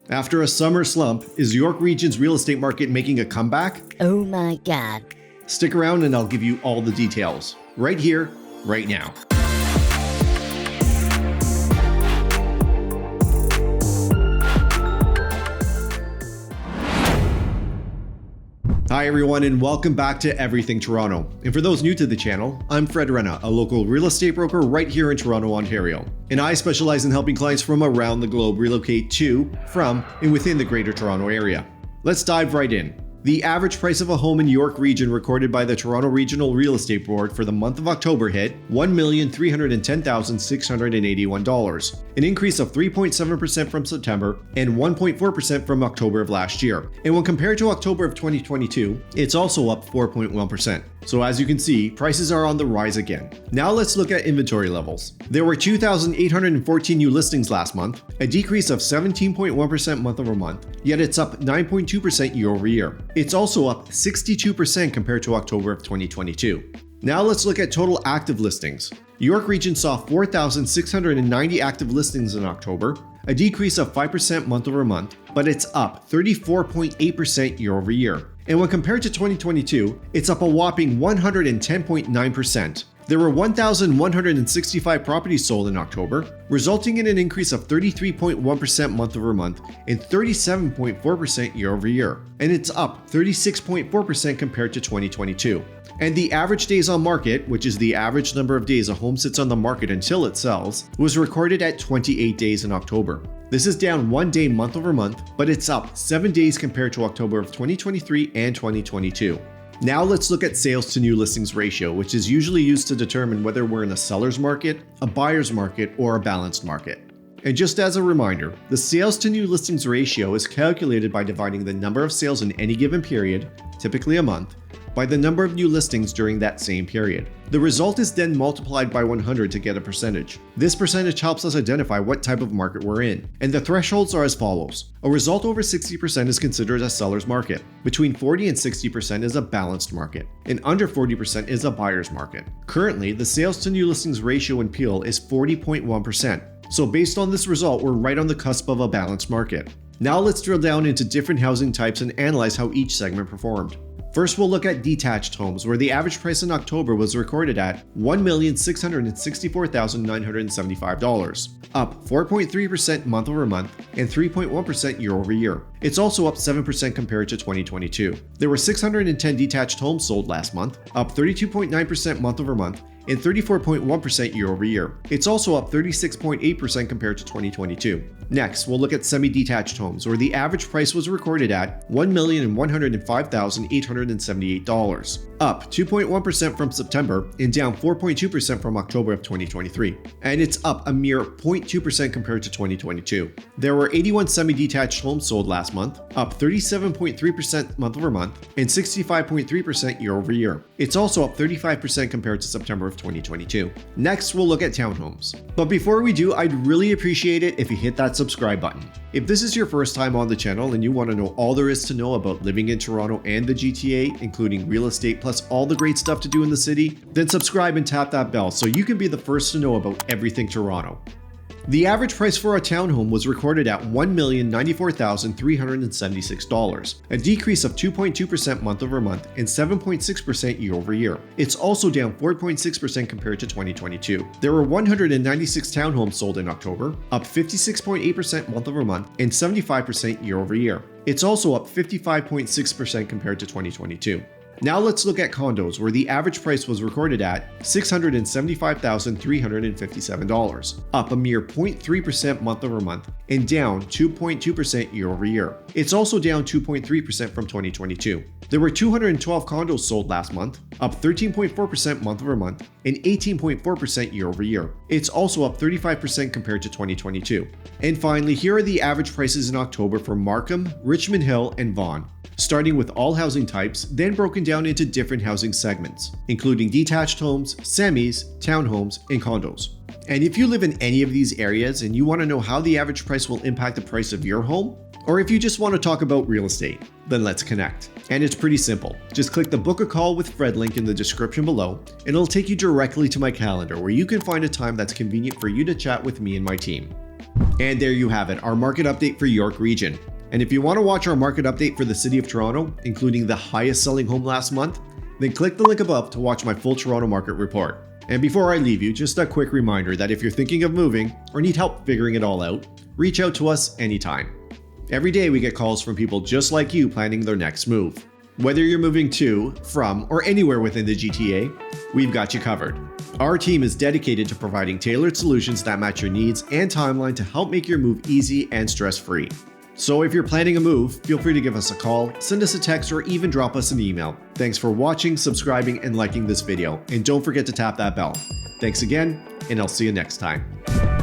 After a summer slump, is York Region's real estate market making a comeback? Oh my God. Stick around and I'll give you all the details. Right here, right now. Hi everyone and welcome back to Everything Toronto. And for those new to the channel, I'm Fred Renna, a local real estate broker right here in Toronto, Ontario. And I specialize in helping clients from around the globe relocate to, from, and within the Greater Toronto Area. Let's dive right in. The average price of a home in York Region recorded by the Toronto Regional Real Estate Board for the month of October hit $1,310,681, an increase of 3.7% from September and 1.4% from October of last year. And when compared to October of 2022, it's also up 4.1%. So as you can see, prices are on the rise again. Now let's look at inventory levels. There were 2,814 new listings last month, a decrease of 17.1% month over month, yet it's up 9.2% year over year. It's also up 62% compared to October of 2022. Now let's look at total active listings. York Region saw 4,690 active listings in October, a decrease of 5% month over month, but it's up 34.8% year over year. And when compared to 2022, it's up a whopping 110.9%. There were 1,165 properties sold in October, resulting in an increase of 33.1% month over month and 37.4% year over year. And it's up 36.4% compared to 2022. And the average days on market, which is the average number of days a home sits on the market until it sells, was recorded at 28 days in October. This is down 1 day month over month, but it's up 7 days compared to October of 2023 and 2022. Now let's look at sales to new listings ratio, which is usually used to determine whether we're in a seller's market, a buyer's market, or a balanced market. And just as a reminder, the sales to new listings ratio is calculated by dividing the number of sales in any given period, typically a month, by the number of new listings during that same period. The result is then multiplied by 100 to get a percentage. This percentage helps us identify what type of market we're in, and the thresholds are as follows. A result over 60% is considered a seller's market. Between 40 and 60% is a balanced market, and under 40% is a buyer's market. Currently, the sales to new listings ratio in Peel is 40.1%. So based on this result, we're right on the cusp of a balanced market. Now let's drill down into different housing types and analyze how each segment performed. First, we'll look at detached homes, where the average price in October was recorded at $1,664,975, up 4.3% month over month and 3.1% year over year. It's also up 7% compared to 2022. There were 610 detached homes sold last month, up 32.9% month over month and 34.1% year over year. It's also up 36.8% compared to 2022. Next, we'll look at semi-detached homes, where the average price was recorded at $1,105,878, up 2.1% from September and down 4.2% from October of 2023. And it's up a mere 0.2% compared to 2022. There were 81 semi-detached homes sold last month, up 37.3% month over month and 65.3% year over year. It's also up 35% compared to September of 2022. Next, we'll look at townhomes. But before we do, I'd really appreciate it if you hit that subscribe button. If this is your first time on the channel and you want to know all there is to know about living in Toronto and the GTA, including real estate plus all the great stuff to do in the city, then subscribe and tap that bell so you can be the first to know about everything Toronto. The average price for a townhome was recorded at $1,094,376, a decrease of 2.2% month over month and 7.6% year over year. It's also down 4.6% compared to 2022. There were 196 townhomes sold in October, up 56.8% month over month and 75% year over year. It's also up 55.6% compared to 2022. Now let's look at condos, where the average price was recorded at $675,357, up a mere 0.3% month over month and down 2.2% year over year. It's also down 2.3% from 2022. There were 212 condos sold last month, up 13.4% month over month and 18.4% year over year. It's also up 35% compared to 2022. And finally, here are the average prices in October for Markham, Richmond Hill, and Vaughan, starting with all housing types, then broken down into different housing segments, including detached homes, semis, townhomes, and condos. And if you live in any of these areas and you want to know how the average price will impact the price of your home, or if you just want to talk about real estate, then let's connect. And it's pretty simple. Just click the book a call with Fred link in the description below, and it'll take you directly to my calendar where you can find a time that's convenient for you to chat with me and my team. And there you have it, our market update for York Region. And if you want to watch our market update for the City of Toronto, including the highest selling home last month, then click the link above to watch my full Toronto market report. And before I leave you, just a quick reminder that if you're thinking of moving or need help figuring it all out, reach out to us anytime. Every day we get calls from people just like you planning their next move. Whether you're moving to, from, or anywhere within the GTA, we've got you covered. Our team is dedicated to providing tailored solutions that match your needs and timeline to help make your move easy and stress-free. So if you're planning a move, feel free to give us a call, send us a text, or even drop us an email. Thanks for watching, subscribing, and liking this video. And don't forget to tap that bell. Thanks again, and I'll see you next time.